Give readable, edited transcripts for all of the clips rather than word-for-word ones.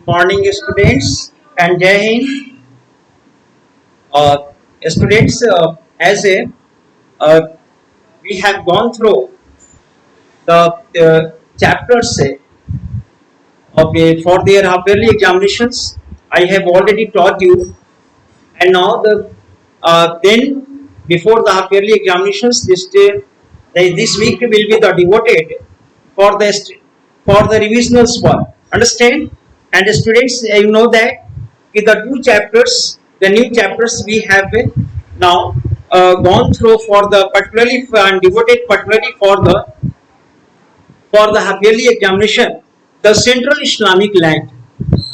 Morning, students, and Jai Hind. Students, as a we have gone through the chapters for their half-yearly examinations. I have already taught you, and now then before the half-yearly examinations, this week will be the devoted for the revisional work. Understand? And the students, you know that in the two chapters, the new chapters we have now gone through for the particularly and devoted particularly for the half-yearly examination, the Central Islamic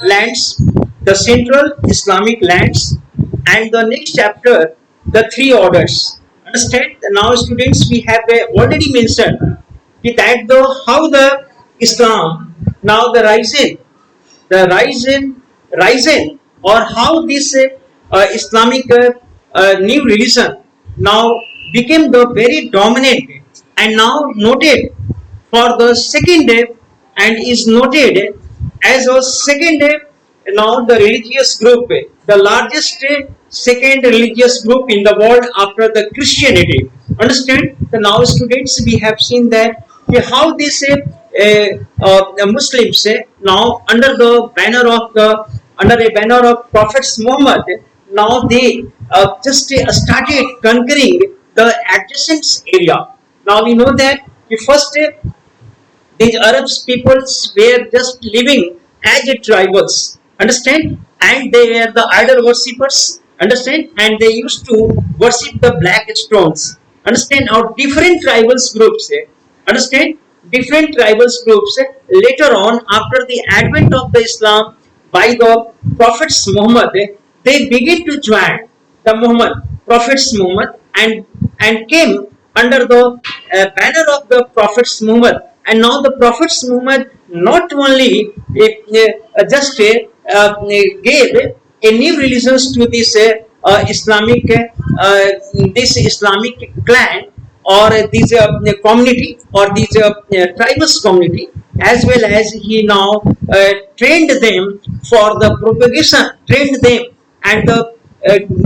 lands, the Central Islamic lands, and the next chapter, the three orders. Understand? Now, students, we have already mentioned that how the Islam now the rising, or how this Islamic new religion now became the very dominant and now noted for the second day, and is noted as a second day now the religious group, the largest second religious group in the world after the Christianity. Understand? The now students, we have seen that how this Muslims now under a banner of Prophet Muhammad, now they just started conquering the adjacent area. Now we know that the first these Arab peoples were just living as tribals, understand, and they were the idol worshippers, understand, and they used to worship the black stones, understand. Now different tribals groups, understand, different tribals groups later on after the advent of the Islam by the prophets Muhammad, they begin to join the prophets Muhammad, and came under the banner of the prophets Muhammad. And now the prophets Muhammad not only just gave a new religions to this Islamic clan, or this community, or this tribals community, as well as he now trained them for the propagation, trained them, and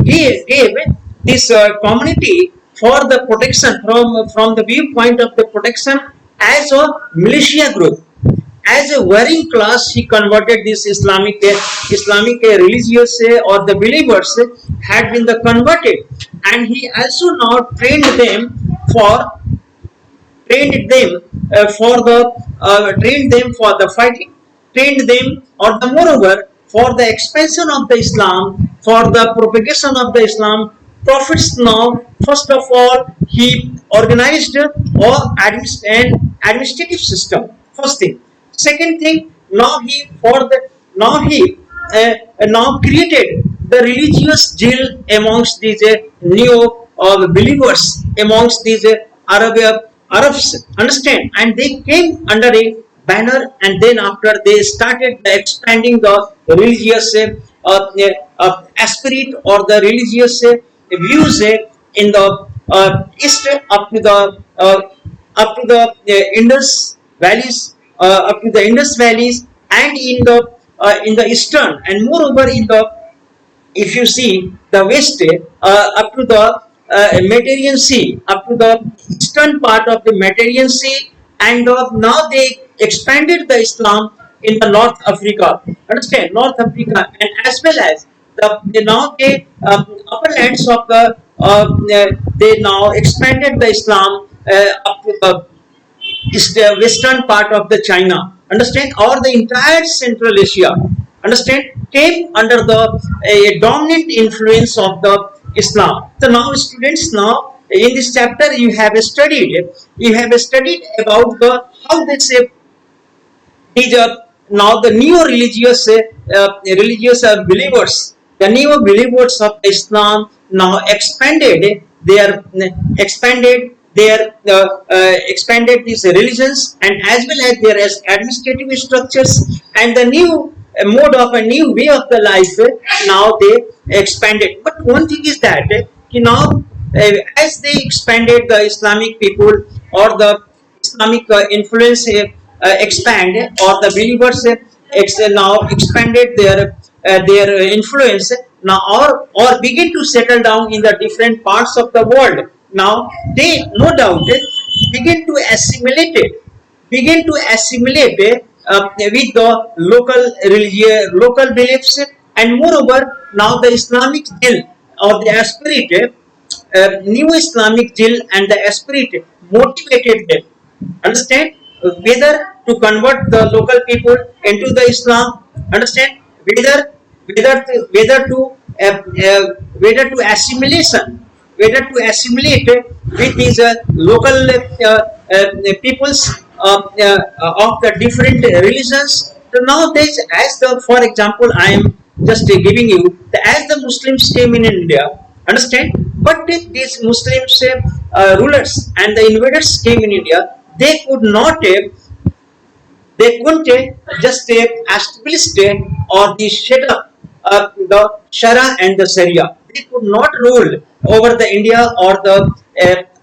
gave this community for the protection from the viewpoint of the protection as a militia group, as a warring class. He converted this Islamic religious or the believers had been the converted, and he also now trained them for the fighting, trained them, or the moreover for the expansion of the Islam, for the propagation of the Islam. Prophets now, first of all, he organized or an administrative system. First thing. Second thing, now he now created the religious jail amongst these new believers, amongst these Arabs, understand, and they came under a banner, and then after they started expanding the religious spirit or the religious views in the east up to the Indus valleys, and in the eastern, and moreover in the, if you see the west, up to the Mediterranean Sea, up to the eastern part of the Mediterranean Sea, and now they expanded the Islam in the North Africa, understand, North Africa, and as well as the upper lands of the they now expanded the Islam up to the western part of the China, understand, or the entire Central Asia, understand, came under the dominant influence of the Islam. So now students, now in this chapter you have studied about how they say these now the new religious believers, the new believers of Islam now expanded these religions, and as well as their administrative structures, and the new mode of a new way of the life, now they expanded. But one thing is that now as they expanded, the Islamic people or the Islamic influence expand, or the believers now expanded their influence now, or begin to settle down in the different parts of the world. Now they no doubt begin to assimilate it begin to assimilate with the local beliefs, and moreover now the Islamic zeal or the spirit, new Islamic zeal and the spirit motivated them. Understand? Whether to convert the local people into the Islam. Understand? Whether whether to uh, uh, whether to assimilation whether to assimilate with these local peoples of the different religions. So now there's, as the, for example, I am just giving you as the Muslims came in India. Understand? But these Muslims rulers and the invaders came in India. They couldn't just establish or the set up the Shara and the Sharia. They could not rule over the India or the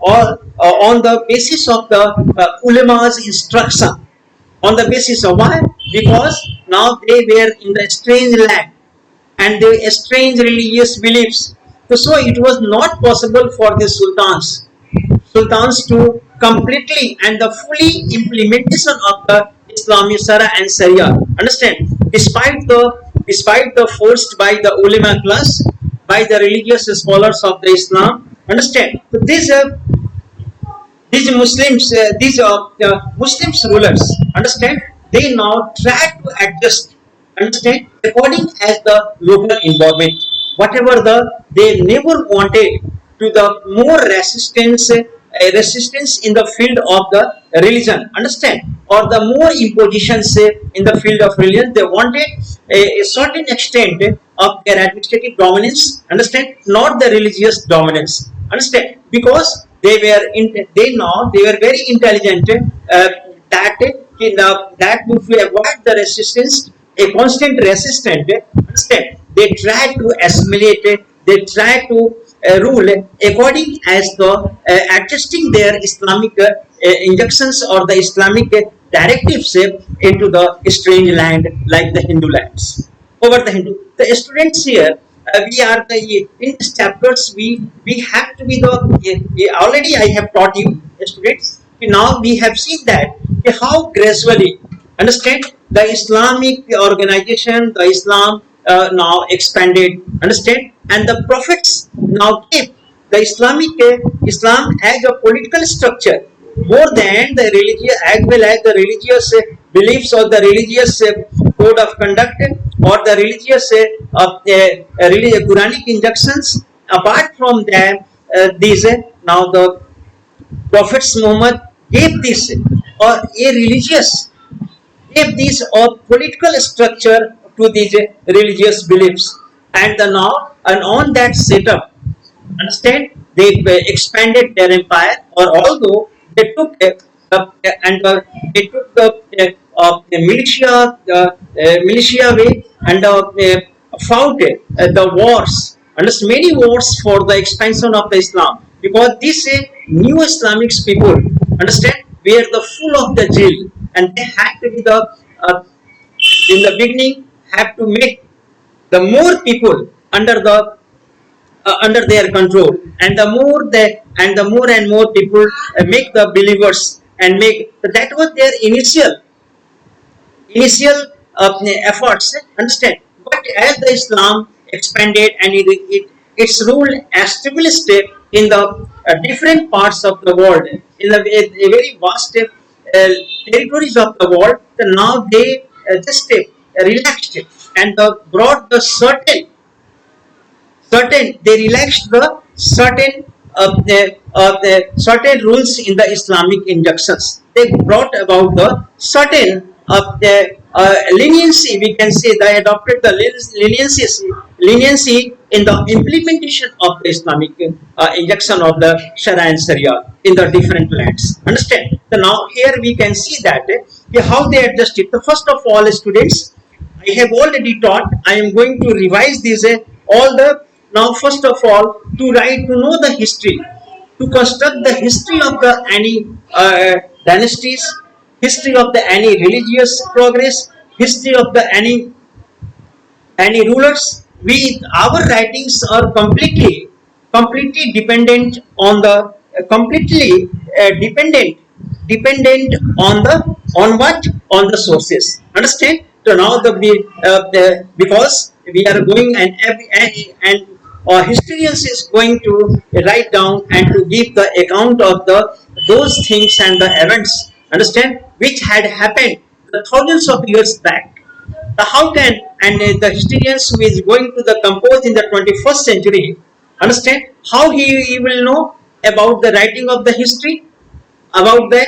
on the basis of the ulama's instruction. On the basis of why? Because now they were in the strange land and they strange religious beliefs. So it was not possible for the sultans to completely and the fully implementation of the Islamic Shara and Sharia. Understand? Despite the forced by the ulama class, by the religious scholars of the Islam. Understand? So these Muslims, these Muslims rulers, understand? They now try to adjust, understand, according as the local environment. Whatever they never wanted to the more resistance in the field of the religion. Understand? Or the more impositions in the field of religion. They wanted a certain extent of their administrative dominance. Understand? Not the religious dominance. Understand? Because they were very intelligent, that that if we avoid the resistance, a constant resistance. Understand? They try to assimilate. They try to rule according as the adjusting their Islamic injunctions or the Islamic directives into the strange land like the Hindu lands. Over the Hindu, the students here, we are the in these chapters we have to be the already I have taught you students. Now we have seen that how gradually, understand, the Islamic organization, the Islam now expanded. Understand? And the prophets now keep the Islam as a political structure more than the religious, as well as the religious beliefs or the religious code of conduct or the religious Quranic injunctions. Apart from that, these now the prophets Muhammad gave this or a religious gave this or political structure to these religious beliefs, and the now and on that setup, understand, they expanded their empire, or although they took and they took the militia way and fought the wars, and many wars for the expansion of the Islam, because these new Islamic people, understand, were the full of the zeal, and they had to be the in the beginning have to make the more people under their control, and the more they and the more and more people make the believers, and make that was their initial efforts. Understand? But as the Islam expanded and its rule established in the different parts of the world, in the a very vast territories of the world, so now they just relaxed it and brought the certain they relaxed the certain rules in the Islamic injunctions. They brought about the certain leniency. We can say they adopted the leniency in the implementation of the Islamic injunction of the Sharia and Sharia in the different lands. Understand? So now here we can see that how they adjusted. So first of all, students, I have already taught. I am going to revise these all the now. First of all, to know the history, to construct the history of the any dynasties, history of the any religious progress, history of the any rulers. We our writings are completely dependent on the completely dependent on the on what on the sources. Understand? So now the because we are going and historians is going to write down and to give the account of the those things and the events, understand, which had happened the thousands of years back. How can the historians who is going to the compose in the 21st century, understand how he will know about the writing of the history about that,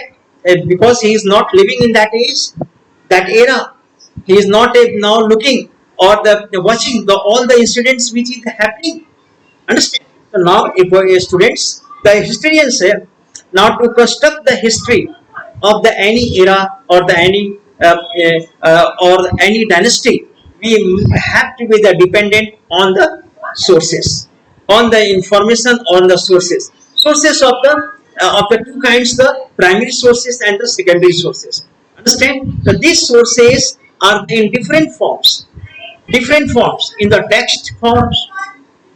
because he is not living in that age, that era. He is not now looking or the watching the all the incidents which is happening. Understand? So now, if students, the historians say, now to construct the history of the any era or the any or any dynasty, we have to be the dependent on the sources, on the information on the sources. Sources of the two kinds, the primary sources and the secondary sources. Understand? So these sources are in different forms in the text forms,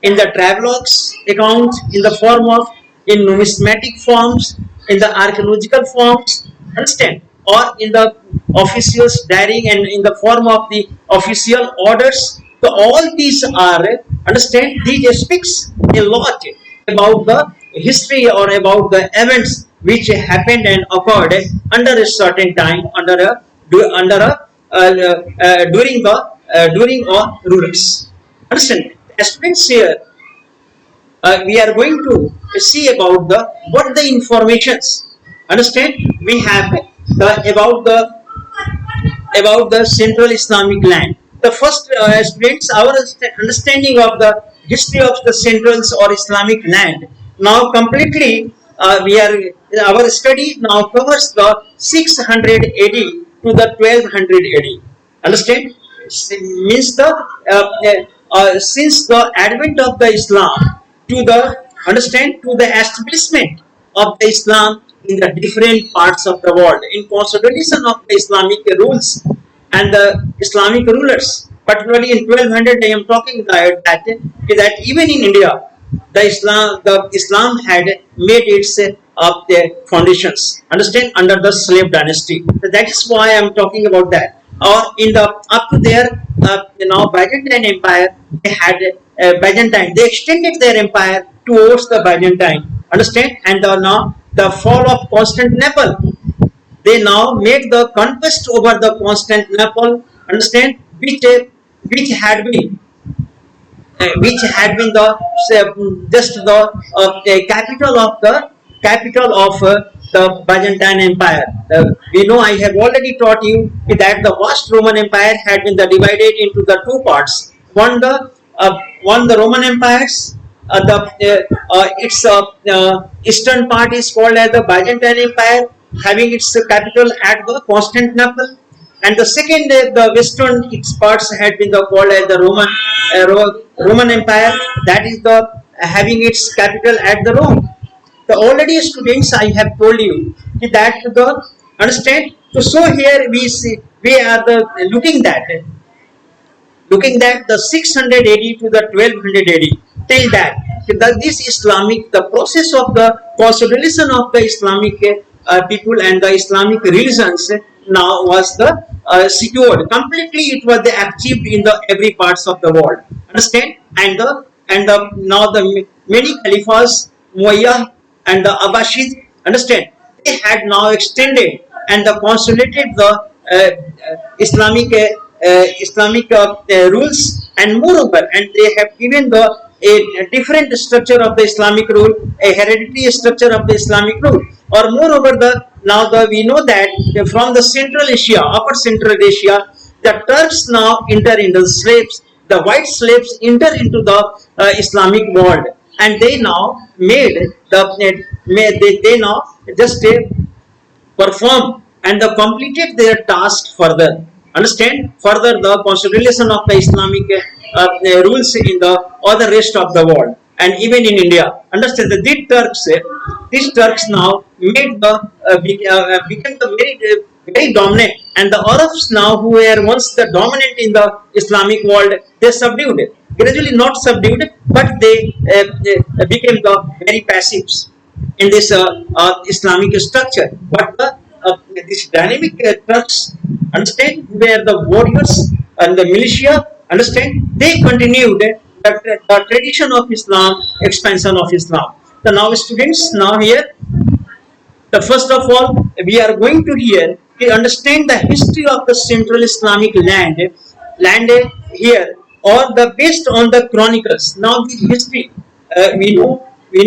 in the travelogues account, in the form of in numismatic forms, in the archaeological forms, understand, or in the officials diary and in the form of the official orders. So all these are, understand, these speaks a lot about the history or about the events which happened and occurred under a certain time, under a during our rulers. Understand? Aspects here, we are going to see about the what the informations. Understand? We have the about the central Islamic land. The first students, our understanding of the history of the centrals or Islamic land. Now completely, we are our study now covers the 600 AD to the 1200 AD. Understand? Means the since the advent of the Islam to the, understand, to the establishment of the Islam in the different parts of the world, in consolidation of the Islamic rules and the Islamic rulers. Particularly in 1200, I am talking that even in India, the Islam had made its the foundations. Understand, under the slave dynasty. So that is why I am talking about that. Or in the up to their Byzantine Empire, they had Byzantine. They extended their empire towards the Byzantine. Understand, and now the fall of Constantinople. They now made the conquest over the Constantinople. Understand, which had been the just the capital of the Byzantine Empire. We know, I have already taught you that the vast Roman Empire had been divided into the two parts. One the Roman empires. Its eastern part is called as the Byzantine Empire, having its capital at the Constantinople, and the second, the western its parts had been called as the Roman Empire, that is the having its capital at the Rome. The already students, I have told you that the, understand. So here we see we are the looking that the 600 AD to the 1200 AD, till that this Islamic, the process of the consolidation of the Islamic people and the Islamic religions now was the secured completely. It was the achieved in the every parts of the world. Understand? And the now the many caliphs, Muayyah and the Abbashid, understand, they had now extended and the consolidated the Islamic rules, and moreover, and they have given the a different structure of the Islamic rule, a hereditary structure of the Islamic rule, or moreover, the now the we know that from the Central Asia, Upper Central Asia, the Turks now enter into the slaves, the white slaves enter into the Islamic world, and they now made they now just perform and the completed their task further. Understand? Further, the consolidation of the Islamic rules in the other rest of the world, and even in India. Understand that these Turks now made the became the very dominant, and the Arabs now, who were once the dominant in the Islamic world, they subdued it. Gradually, not subdued, but they became the very passives in this Islamic structure. But this dynamic Turks, understand, where the warriors and the militia, understand, they continued the tradition of Islam, expansion of Islam. So now, students, now here, the first of all, we are going to here to understand the history of the Central Islamic land here, or the based on the chronicles. Now, the history, we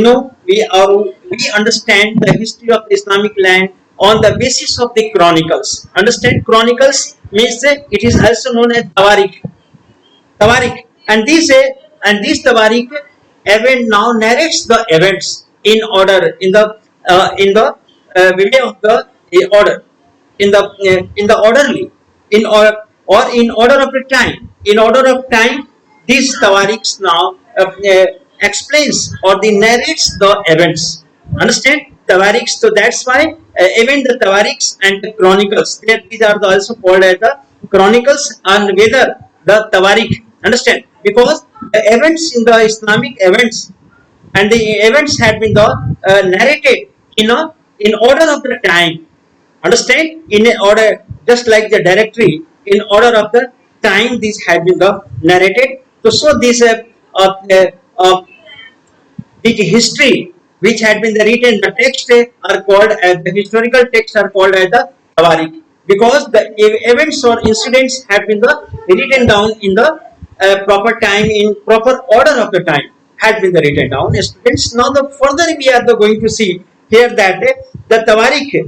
understand the history of the Islamic land on the basis of the chronicles. Understand, chronicles means it is also known as Tawarik, and these Tawarik event now narrates the events in order, way of the order, in the orderly, or in order of the time. In order of time, these Tawariks now explains or the narrates the events. Understand, Tawariks. So that's why even the Tawariks and the chronicles, these are also called as the chronicles, and whether the Tawarik. Understand, because the events in the Islamic events, and the events had been narrated in order of the time. Understand, in a order, just like the directory, in order of the time, these had been narrated. So this big history which had been written, the text are called as the historical texts are called as the Tawarik, because the events or incidents have been written down in the proper time, in proper order of the time had been written down. Students, now the further we are going to see here that the Tawarik,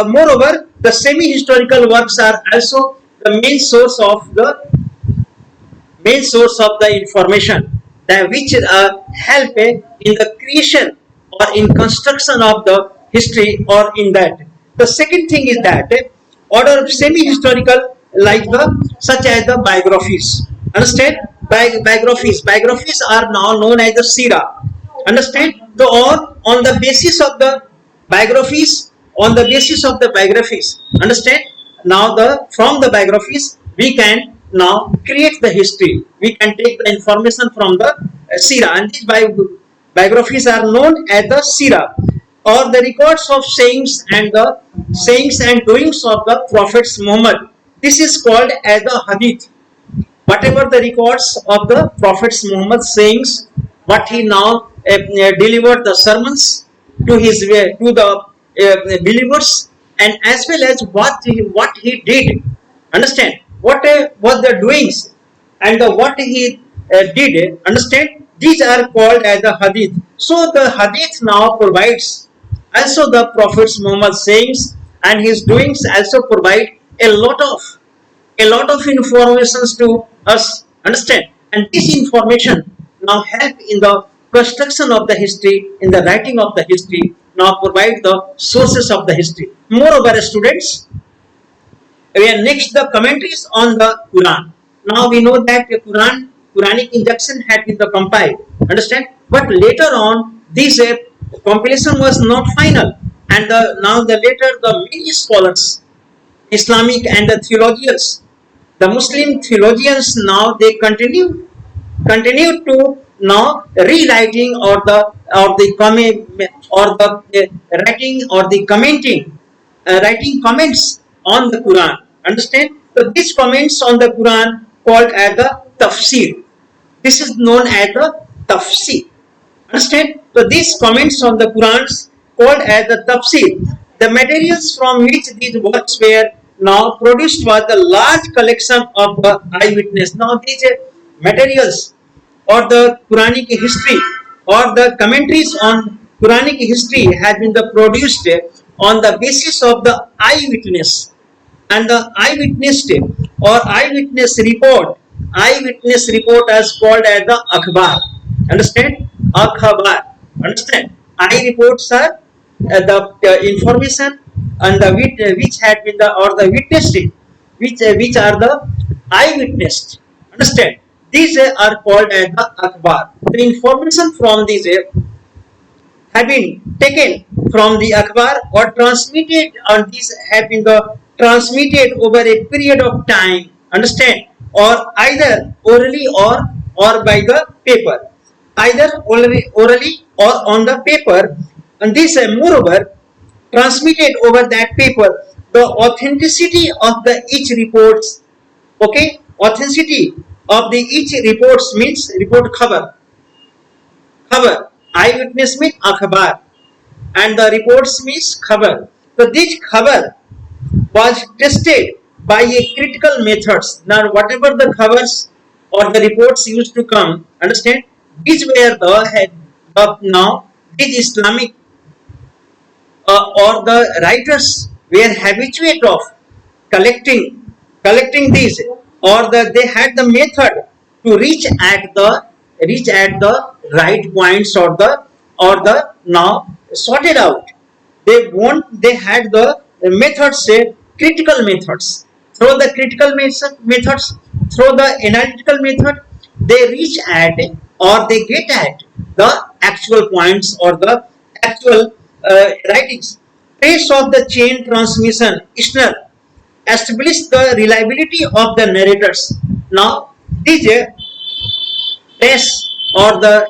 moreover, the semi-historical works are also the main source of the information that which help in the creation or in construction of the history, or in that. The second thing is that order of semi-historical, like such as the biographies. Understand, biographies are now known as the Sira. Understand, so on the basis of the biographies, understand, now from the biographies we can now create the history. We can take the information from the Sira, and these biographies are known as the Sira, or the records of sayings and doings of the prophets Muhammad. This is called as the Hadith. Whatever the records of the prophets Muhammad sayings, what he now delivered the sermons to the believers, and as well as what he did. Understand, what was the doings and what he did. Understand, these are called as the Hadith. So the Hadith now provides also the prophets Muhammad sayings and his doings, also provide a lot of informations to us. Understand, and this information now help in the construction of the history, in the writing of the history, now provide the sources of the history. Moreover, students, we are next the commentaries on the Quran. Now we know that the Quranic injunction had been compiled. Understand, but later on this compilation was not final, and later the many scholars, Islamic and the theologians, the Muslim theologians, now they continue to now rewriting or the writing or the commenting, writing comments on the Quran. Understand, so these comments on the Quran called as the tafsir. This is known as the tafsir. Understand, so these comments on the Qurans called as the tafsir. The materials from which these works were now produced was the large collection of the eyewitness. Now these materials or the Quranic history or the commentaries on Quranic history has been produced on the basis of the eyewitness, and the eyewitness or eyewitness report is called as the akhbar. Understand, akhbar. Understand, eye reports are the information and the which had been the witnessed, which are the eyewitnessed. Understand, these are called as the akhbar. The information from these have been taken from the akhbar or transmitted, and these have been transmitted over a period of time, understand, or either orally or by the paper, either orally or on the paper. And this moreover transmitted over that paper, the authenticity of the each reports, okay, authenticity of the each reports means report khabar, eyewitness means akhbar, and the reports means khabar. So this khabar was tested by a critical methods. Now whatever the covers or the reports used to come, understand, these were the head of now these Islamic or the writers were habituate of collecting these, or they had the method to reach at the right points, or the now sorted out. They had the methods, say critical methods. Through the critical methods, through the analytical method, they reach at or they get at the actual points or the actual writings. Trace of the chain transmission, Ishner established the reliability of the narrators. Now, these tests or the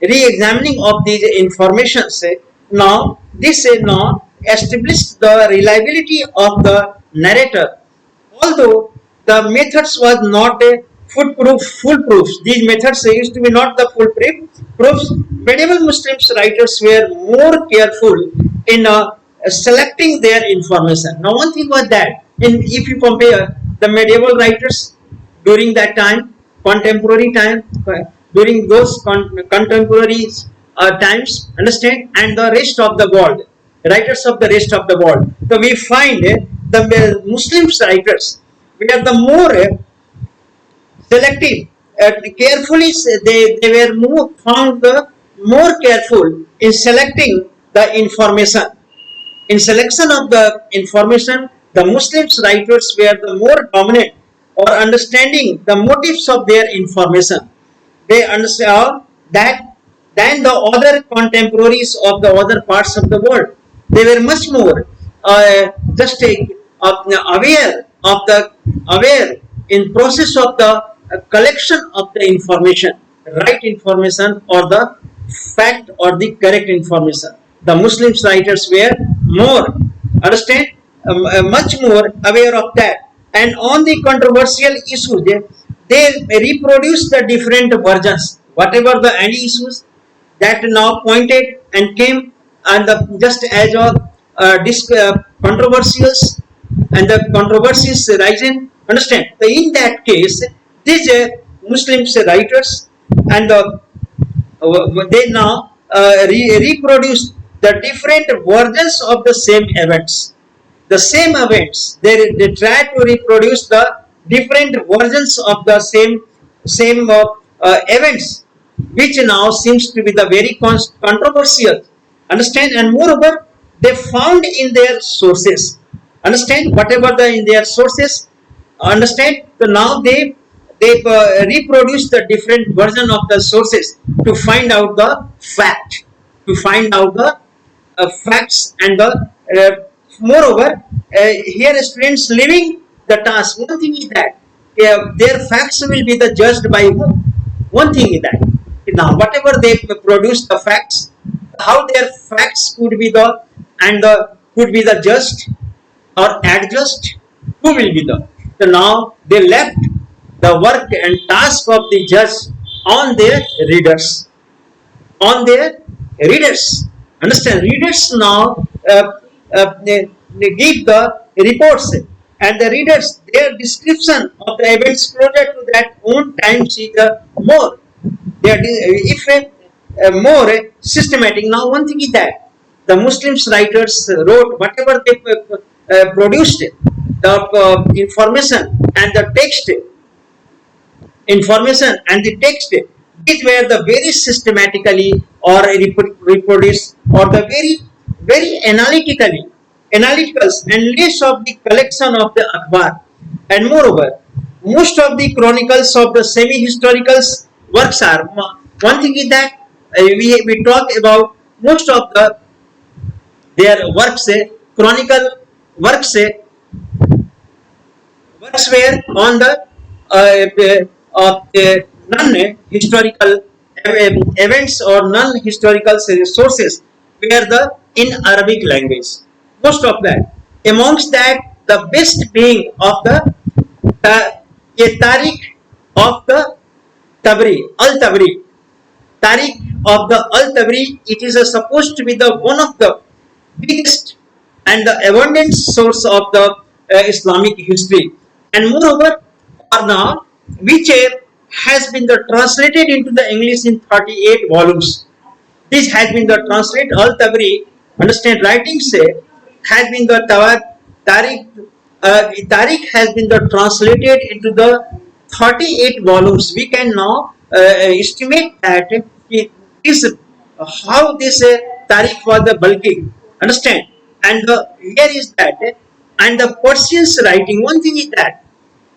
re-examining of these informations, now this now established the reliability of the narrator. Although the methods was not a foolproof. These methods used to be not the foolproofs. Medieval Muslims writers were more careful in selecting their information. Now, one thing was that if you compare the medieval writers during that time, contemporary time, during those contemporary times, understand, and the rest of the world, writers of the rest of the world. So we find the Muslims writers were the more selective, carefully. They were found the more careful in selecting the information. In selection of the information, the Muslims writers were the more dominant or understanding the motives of their information. They understand that than the other contemporaries of the other parts of the world. They were much more just aware in process of the collection of the information, right information or the fact or the correct information. The Muslim writers were more, understand, much more aware of that. And on the controversial issues, they reproduce the different versions, whatever the any issues that now pointed and came, and just as controversials and the controversies rising, understand. So in that case, these Muslims writers and they now reproduce the different versions of the same events. The same events, they try to reproduce the different versions of the same events, which now seems to be the very controversial. Understand, and moreover, they found in their sources. Understand, whatever in their sources. Understand, so now they reproduce the different version of the sources to find out the fact, to find out the facts, and the moreover, here students leaving the task. One thing is that their facts will be the judged by whom. One thing is that now whatever they produce the facts, how their facts could be could be the just or adjust, who will be the. So now they left the work and task of the judge on their readers. On their readers. Understand? Readers now they give the reports, and the readers, their description of the events closer to that own times is more. If more systematic. Now, one thing is that the Muslims writers wrote whatever they produced, the information and the text, these were the very systematically or reproduced or the very analyticals and less of the collection of the akhbar. And moreover, most of the chronicles of the semi-historical works are, one thing is that we talk about most of their works, chronicle works works were on the non-historical events or non-historical sources were the in Arabic language. Most of that. Amongst that, the best being of the Tariq of the Tabri, Al Tabri. Tariq of the Al Tabri, it is supposed to be the one of the biggest and the abundant source of the Islamic history. And moreover, or now, which has been the translated into the English in 38 volumes. This has been the translate Al Tabri, understand writings has been the Tariq Tariq has been the translated into the 38 volumes. We can now estimate that it is how this Tariq was the bulky. Understand? And here is that, and the Persians writing. One thing is that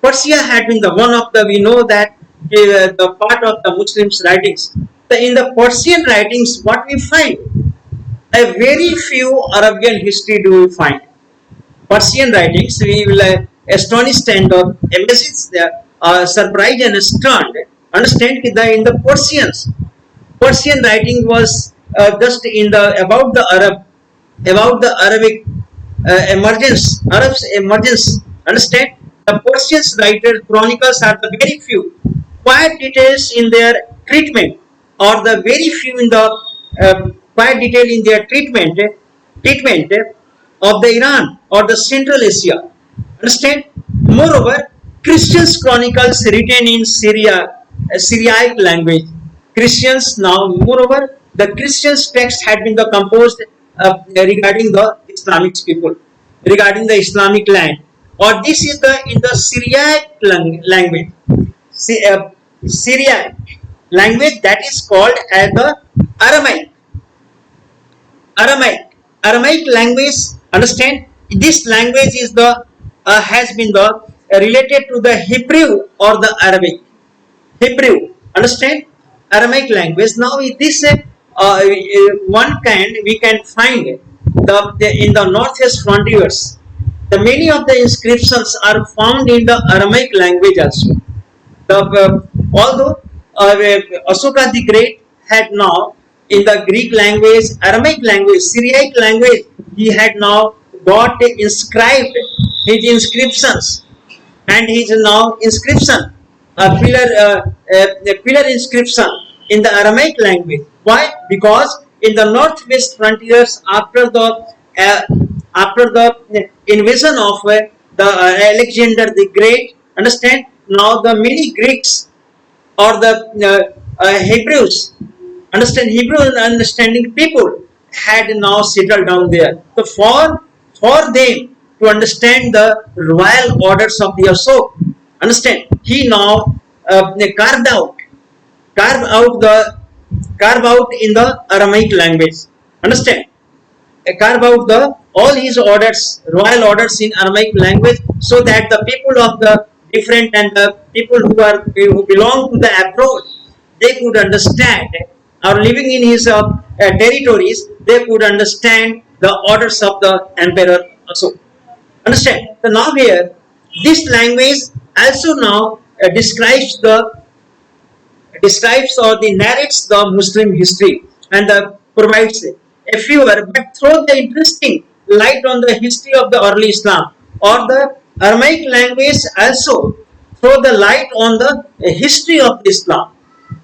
Persia had been the one of the, we know that the part of the Muslims writings. In the Persian writings, what we find, a very few Arabian history do we find. Persian writings, we will astonished and amazed, surprised and stunned. Understand that in the Persian writing was just in the about the Arabic emergence, Arabs emergence. Understand, the Persian writer chronicles are the very few, quite details in their treatment, or the very few in the quite detail in their treatment of the Iran or the Central Asia. Understand? Moreover, Christians chronicles written in Syriac language. Christians now, moreover, the Christians text had been the composed regarding the Islamic people, regarding the Islamic land. Or this is the in the Syriac language. Syriac language, that is called as the Aramaic. Aramaic language. Understand, this language is the has been the related to the Hebrew or the Arabic. Hebrew. Understand, Aramaic language. Now with this one kind we can find in the northwest frontiers. The many of the inscriptions are found in the Aramaic language also. Although Ashoka the Great had now in the Greek language, Aramaic language, Syriac language, he had now got inscribed his inscriptions, and his now inscription, a pillar inscription in the Aramaic language. Why? Because in the northwest frontiers, after the invasion of the Alexander the Great, understand, now the many Greeks or the Hebrews, understand, Hebrew understanding people had now settled down there. So for them to understand the royal orders of the Ashok, understand, he now carved out in the Aramaic language. Understand, carve out the all his orders, royal orders in Aramaic language, so that the people of the different and the people who belong to the abroad, they could understand, or living in his territories, they could understand the orders of the emperor also. Understand? So now here, this language also now describes or narrates the Muslim history, and provides a fewer but throw the interesting light on the history of the early Islam, or the Aramaic language also throw the light on the history of Islam.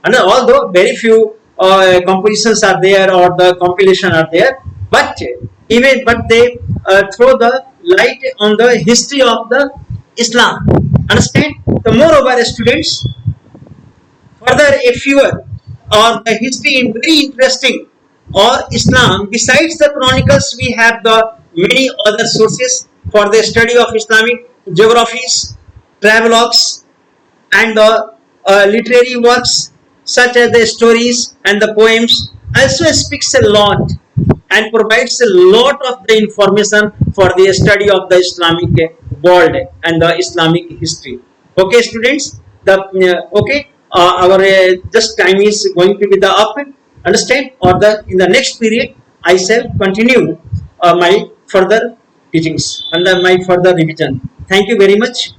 And although very few compositions are there or the compilation are there, but they throw the light on the history of the Islam. Understand? The moreover, students, further a fewer or the history in very interesting or Islam. Besides the chronicles, we have the many other sources for the study of Islamic geographies, travelogues, and the literary works such as the stories and the poems. Also speaks a lot and provides a lot of the information for the study of the Islamic world and the Islamic history. Okay, students. Our just time is going to be the up. Understand? Or in the next period, I shall continue my further teachings and my further revision. Thank you very much.